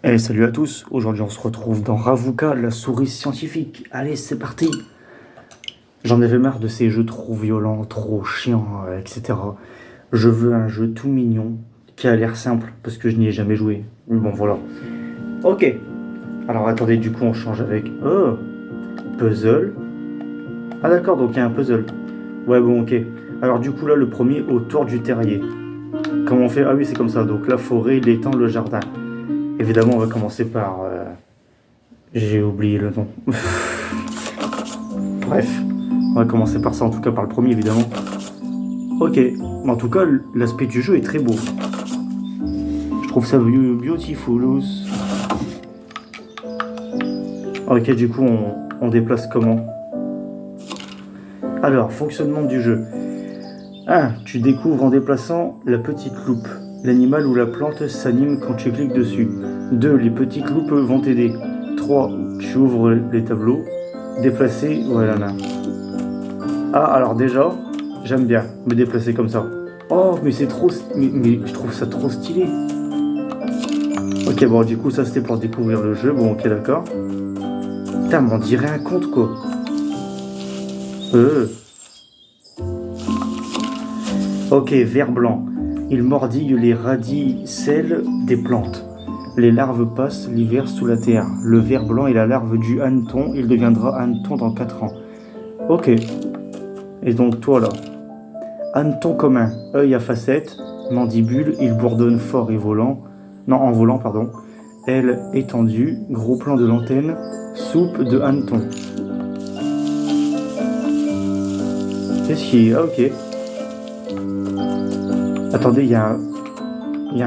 Hey, salut à tous, aujourd'hui on se retrouve dans Ravuka, la souris scientifique. Allez, c'est parti. J'en avais marre de ces jeux trop violents, trop chiants, etc. Je veux un jeu tout mignon, qui a l'air simple, parce que je n'y ai jamais joué. Bon, voilà. Ok. Alors attendez, du coup on change avec... Oh, puzzle. Ah d'accord, donc il y a un puzzle. Ouais, bon, ok. Alors du coup là, le premier, autour du terrier. Comment on fait? Ah oui, c'est comme ça, donc la forêt, l'étang, le jardin. Évidemment, on va commencer par... J'ai oublié le nom. Bref, on va commencer par ça, en tout cas par le premier évidemment. Ok, en tout cas l'aspect du jeu est très beau. Je trouve ça beautiful. Ok, du coup on déplace comment? Alors, fonctionnement du jeu. 1. Tu découvres en déplaçant la petite loupe. L'animal ou la plante s'anime quand tu cliques dessus. 2. Les petites loupes vont t'aider. 3. Tu ouvres les tableaux. Déplacer, voilà là. Ah, alors déjà, j'aime bien me déplacer comme ça. Oh, mais c'est trop... Mais je trouve ça trop stylé. Ok, bon, du coup, ça, c'était pour découvrir le jeu. Bon, ok, d'accord. Putain, mais on dirait un conte, quoi. Ok, ver blanc. Il mordille les radicelles des plantes. Les larves passent l'hiver sous la terre. Le ver blanc est la larve du hanneton. Il deviendra hanneton dans 4 ans. Ok. Et donc, toi, là. Hanneton commun, œil à facettes, mandibule, il bourdonne fort et volant. Non, en volant, pardon. Aile étendue, gros plan de l'antenne, soupe de hanneton. Qu'est-ce qui est? Ah, ok. Attendez, il y a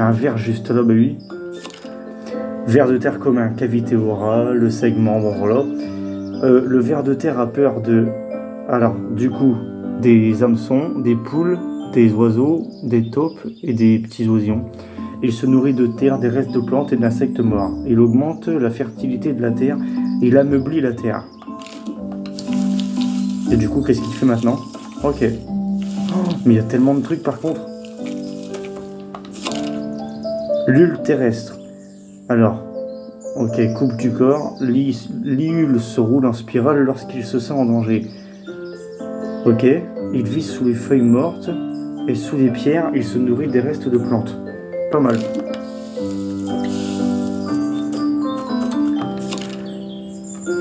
un ver juste là, bah oui. Ver de terre commun, cavité orale, le segment, bon voilà. Le ver de terre a peur de... Alors, du coup, des hameçons, des poules, des oiseaux, des taupes et des petits oisillons. Il se nourrit de terre, des restes de plantes et d'insectes morts. Il augmente la fertilité de la terre et il ameublit la terre. Et du coup, qu'est-ce qu'il fait maintenant? Ok. Oh, mais il y a tellement de trucs par contre. L'hule terrestre. Alors, ok, coupe du corps. L'hule se roule en spirale lorsqu'il se sent en danger. Ok, il vit sous les feuilles mortes et sous les pierres, il se nourrit des restes de plantes. Pas mal.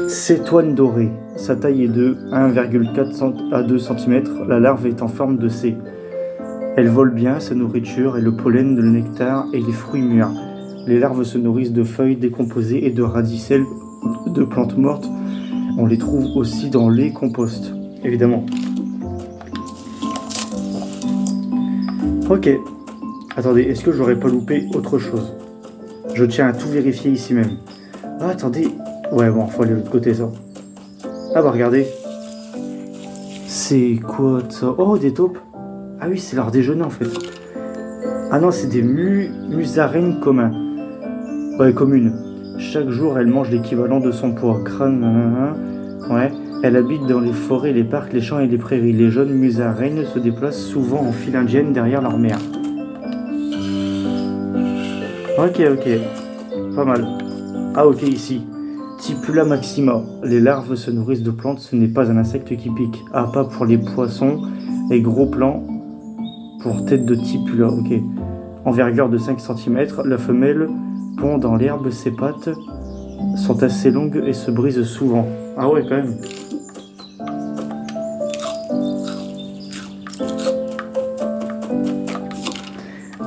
Cétoine dorée. Sa taille est de 1,4 à 2 cm. La larve est en forme de C. Elle vole bien, sa nourriture est le pollen, le nectar et les fruits mûrs. Les larves se nourrissent de feuilles décomposées et de radicelles de plantes mortes. On les trouve aussi dans les composts, évidemment. Ok. Attendez, est-ce que j'aurais pas loupé autre chose? Je tiens à tout vérifier ici même. Ah, attendez. Ouais, bon, faut aller de l'autre côté, ça. Ah bah, regardez. C'est quoi ça? Oh, des taupes. Ah oui, c'est leur déjeuner, en fait. Ah non, c'est des musaraignes communs. Ouais, communes. Chaque jour, elle mange l'équivalent de son poids. Crâne, ouais. Elle habite dans les forêts, les parcs, les champs et les prairies. Les jeunes musaraignes se déplacent souvent en file indienne derrière leur mère. Ok, ok. Pas mal. Ah, ok, ici. Tipula maxima. Les larves se nourrissent de plantes, ce n'est pas un insecte qui pique. Ah, pas pour les poissons. Et gros plan pour tête de tipula, ok. Envergure de 5 cm, la femelle pond dans l'herbe, ses pattes sont assez longues et se brisent souvent. Ah ouais, quand même.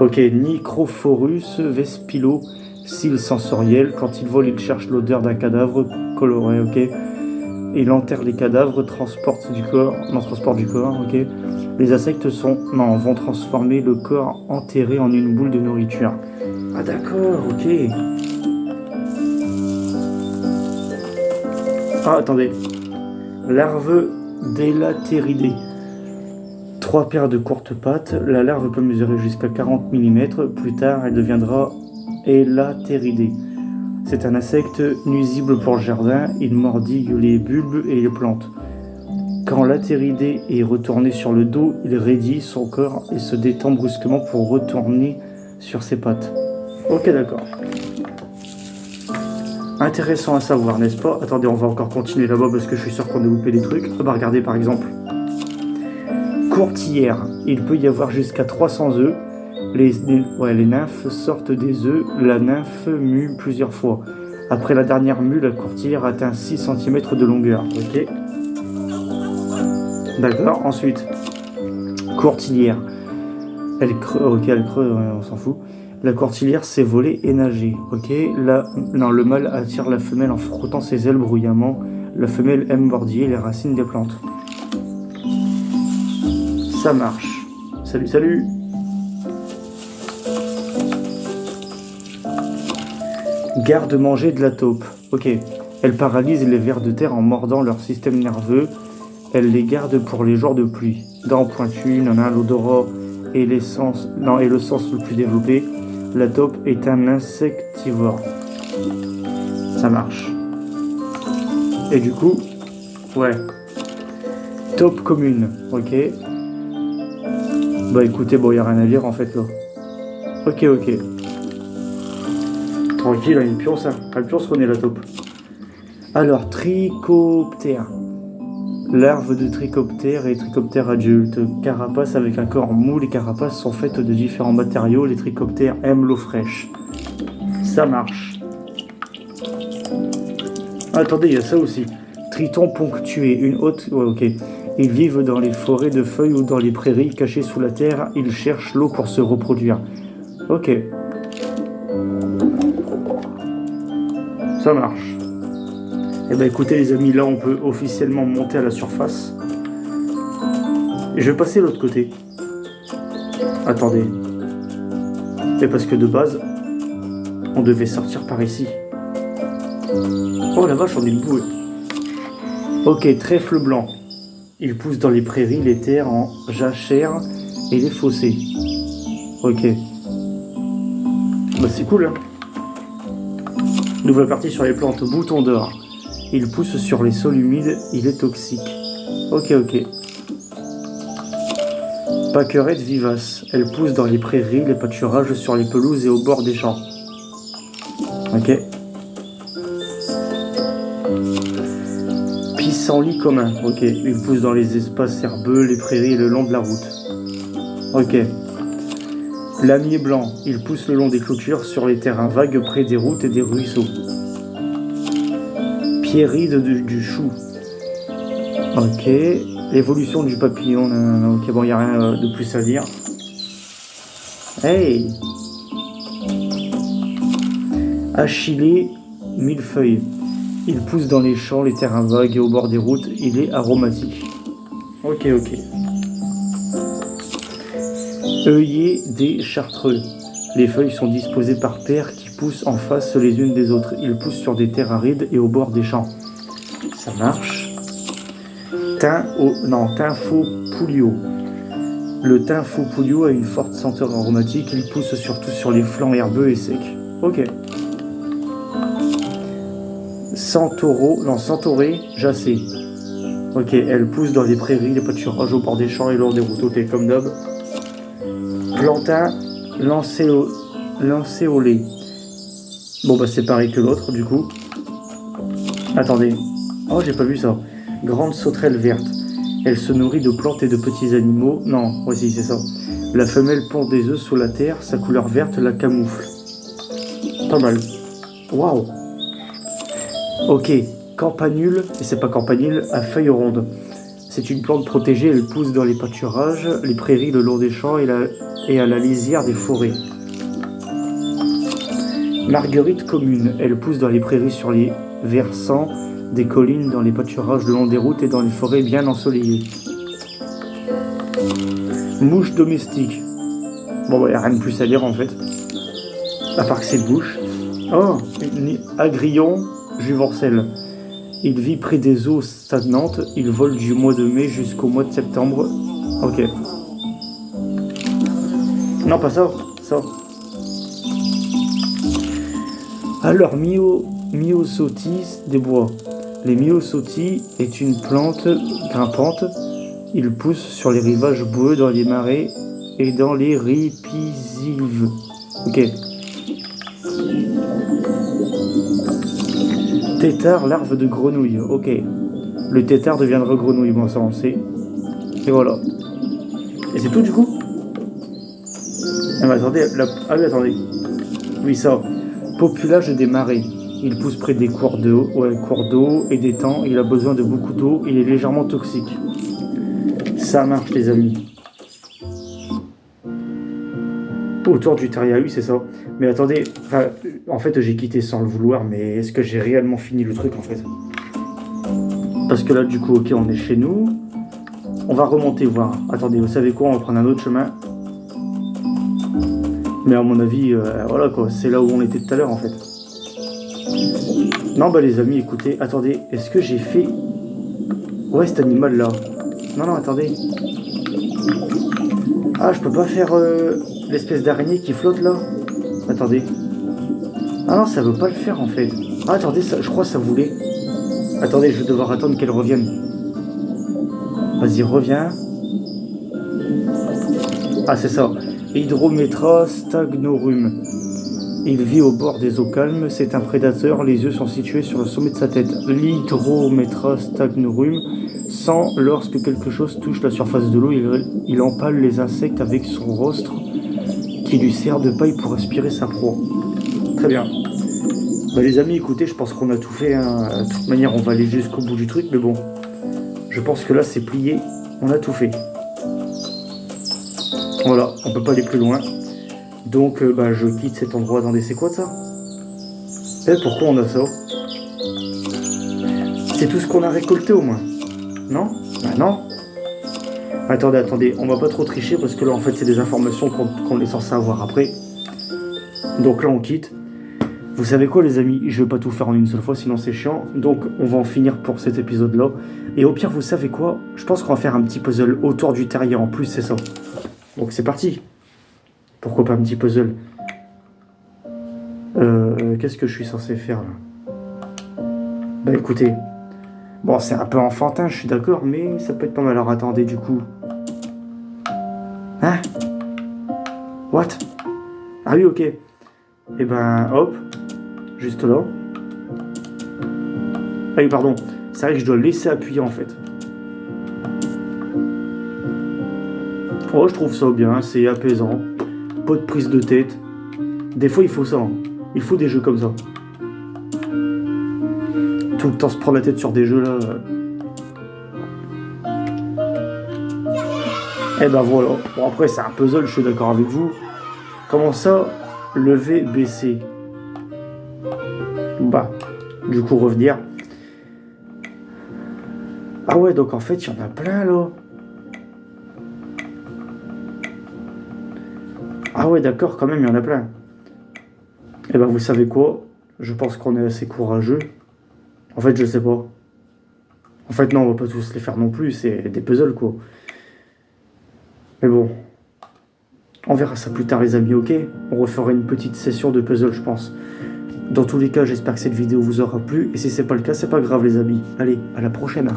Ok, Nicrophorus vespilo, cils sensoriels. Quand il vole, il cherche l'odeur d'un cadavre coloré, ok. Il enterre les cadavres, transporte du corps, ok. Les insectes vont transformer le corps enterré en une boule de nourriture. Ah d'accord, ok. Ah, attendez. Larve d'élathéridée. 3 paires de courtes pattes. La larve peut mesurer jusqu'à 40 mm. Plus tard, elle deviendra élathéridée. C'est un insecte nuisible pour le jardin. Il mordille les bulbes et les plantes. Quand l'athéridé est retourné sur le dos, il raidit son corps et se détend brusquement pour retourner sur ses pattes. Ok, d'accord. Intéressant à savoir, n'est-ce pas? Attendez, on va encore continuer là-bas parce que je suis sûr qu'on a loupé des trucs. Ah bah regardez par exemple. Courtière. Il peut y avoir jusqu'à 300 œufs. Les nymphes sortent des œufs. La nymphe mue plusieurs fois. Après la dernière mue, la courtière atteint 6 cm de longueur. Ok. D'accord. Ensuite, courtilière. Elle creuse, on s'en fout. La courtilière sait voler et nager. Ok. Le mâle attire la femelle en frottant ses ailes bruyamment. La femelle aime mordiller les racines des plantes. Ça marche. Salut, salut. Garde-manger de la taupe. Ok. Elle paralyse les vers de terre en mordant leur système nerveux. Elle les garde pour les jours de pluie. Dents pointues, l'odorat et le sens le plus développé. La taupe est un insectivore. Ça marche. Et du coup, ouais. Taupe commune. Ok. Bah écoutez, bon, y a rien à dire en fait là. Ok. Tranquille, une pionce, hein. La pionce renaît la taupe. Alors, trichoptère. Larve de trichoptère et trichoptère adulte. Carapace avec un corps mou. Les carapaces sont faites de différents matériaux. Les trichoptères aiment l'eau fraîche. Ça marche. Attendez, il y a ça aussi. Triton ponctué. Une haute... Ouais, ok. Ils vivent dans les forêts de feuilles ou dans les prairies cachées sous la terre. Ils cherchent l'eau pour se reproduire. Ok. Ça marche. Eh ben écoutez les amis, là on peut officiellement monter à la surface. Et je vais passer de l'autre côté. Attendez. Et parce que de base, on devait sortir par ici. Oh la vache, on est debout. Ok, trèfle blanc. Il pousse dans les prairies, les terres en jachère et les fossés. Ok. Bah c'est cool hein. Nouvelle partie sur les plantes. Bouton d'or. Il pousse sur les sols humides. Il est toxique. Ok. Pâquerette vivace. Elle pousse dans les prairies, les pâturages, sur les pelouses et au bord des champs. Ok. Pissenlit commun. Ok. Il pousse dans les espaces herbeux, les prairies et le long de la route. Ok. Lamier blanc, il pousse le long des clôtures sur les terrains vagues près des routes et des ruisseaux. Pierride du chou. Ok. L'évolution du papillon. Ok, bon, il n'y a rien de plus à dire. Hey! Achillée millefeuille. Il pousse dans les champs, les terrains vagues et au bord des routes. Il est aromatique. Ok. Œillet des chartreux. Les feuilles sont disposées par paires qui poussent en face les unes des autres. Ils poussent sur des terres arides et au bord des champs. Ça marche. Thymphopoulio. Le thymphopoulio a une forte senteur aromatique. Il pousse surtout sur les flancs herbeux et secs. Ok. Centaurée jacée. Ok, elle pousse dans les prairies, les pâturages, au bord des champs et lors des routes. Ok, comme d'hab. Plantain lancéolé. Bon bah c'est pareil que l'autre du coup. Attendez. Oh j'ai pas vu ça. Grande sauterelle verte. Elle se nourrit de plantes et de petits animaux. Non, voici c'est ça. La femelle pond des œufs sous la terre. Sa couleur verte la camoufle. Pas mal. Waouh. Ok. Campanule. Et c'est pas campanule à feuilles rondes. C'est une plante protégée. Elle pousse dans les pâturages, les prairies le long des champs et à la lisière des forêts. Marguerite commune, elle pousse dans les prairies sur les versants des collines, dans les pâturages le long des routes et dans les forêts bien ensoleillées. Mouche domestique. Bon, il n'y a rien de plus à dire en fait. À part que c'est bouche. Oh, agrillon juvorcelle. Il vit près des eaux stagnantes. Il vole du mois de mai jusqu'au mois de septembre. Ok. Non, pas ça. Ça. Alors, Myosotis des bois. Les Myosotis est une plante grimpante. Il pousse sur les rivages boueux, dans les marais et dans les ripisylves. Ok. Tétard, larve de grenouille. Ok. Le tétard deviendra grenouille. Bon, ça on sait. Et voilà. Et c'est tout du coup? Ah mais attendez, ah oui, attendez. Oui, ça. Populage des marais. Il pousse près des cours d'eau et d'étangs. Il a besoin de beaucoup d'eau. Il est légèrement toxique. Ça marche, les amis. Autour du terrier, oui, c'est ça. Mais attendez, en fait, j'ai quitté sans le vouloir, mais est-ce que j'ai réellement fini le truc, en fait? Parce que là, du coup, ok, on est chez nous. On va remonter voir. Attendez, vous savez quoi? On va prendre un autre chemin. Mais à mon avis, voilà quoi, c'est là où on était tout à l'heure, en fait. Non, bah les amis, écoutez, attendez, est-ce que j'ai fait... Ouais, cet animal-là. Non, attendez. Ah, je peux pas faire l'espèce d'araignée qui flotte, là? Attendez. Ah non, ça veut pas le faire, en fait. Ah, attendez, ça, je crois que ça voulait. Attendez, je vais devoir attendre qu'elle revienne. Vas-y, reviens. Ah, c'est ça. Hydrometra stagnorum. Il vit au bord des eaux calmes, c'est un prédateur, les yeux sont situés sur le sommet de sa tête. L'Hydrometra stagnorum sent lorsque quelque chose touche la surface de l'eau, il empale les insectes avec son rostre qui lui sert de paille pour aspirer sa proie. Très bien. Bah les amis, écoutez, je pense qu'on a tout fait. Hein. De toute manière, on va aller jusqu'au bout du truc, mais bon. Je pense que là, c'est plié. On a tout fait. Voilà, on peut pas aller plus loin. Donc, bah, je quitte cet endroit. Attendez, c'est quoi de ça? Pourquoi on a ça? C'est tout ce qu'on a récolté au moins. Non? Bah non. Attendez, on va pas trop tricher parce que là, en fait, c'est des informations qu'on est censé avoir après. Donc là, on quitte. Vous savez quoi, les amis? Je vais pas tout faire en une seule fois, sinon c'est chiant. Donc, on va en finir pour cet épisode-là. Et au pire, vous savez quoi? Je pense qu'on va faire un petit puzzle autour du terrier en plus, c'est ça. Donc, c'est parti. Pourquoi pas un petit puzzle? Qu'est-ce que je suis censé faire, là? Bah, écoutez. Bon, c'est un peu enfantin, je suis d'accord, mais ça peut être pas mal. Alors, attendez, du coup... Hein? What? Ah oui, ok. Et ben, hop. Juste là. Ah oui, pardon. C'est vrai que je dois laisser appuyer, en fait. Oh, je trouve ça bien, c'est apaisant. Pas de prise de tête. Des fois, il faut ça. Hein. Il faut des jeux comme ça. Tout le temps se prendre la tête sur des jeux, là. Et ben voilà. Bon, après, c'est un puzzle, je suis d'accord avec vous. Comment ça? Lever, baisser. Bah, du coup, revenir. Ah ouais, donc en fait, il y en a plein, là. Ah ouais, d'accord, quand même, il y en a plein. Et ben, vous savez quoi? Je pense qu'on est assez courageux. En fait, je sais pas. En fait, non, on va pas tous les faire non plus, c'est des puzzles, quoi. Mais bon. On verra ça plus tard, les amis, ok? On refera une petite session de puzzle, je pense. Dans tous les cas, j'espère que cette vidéo vous aura plu. Et si c'est pas le cas, c'est pas grave, les amis. Allez, à la prochaine.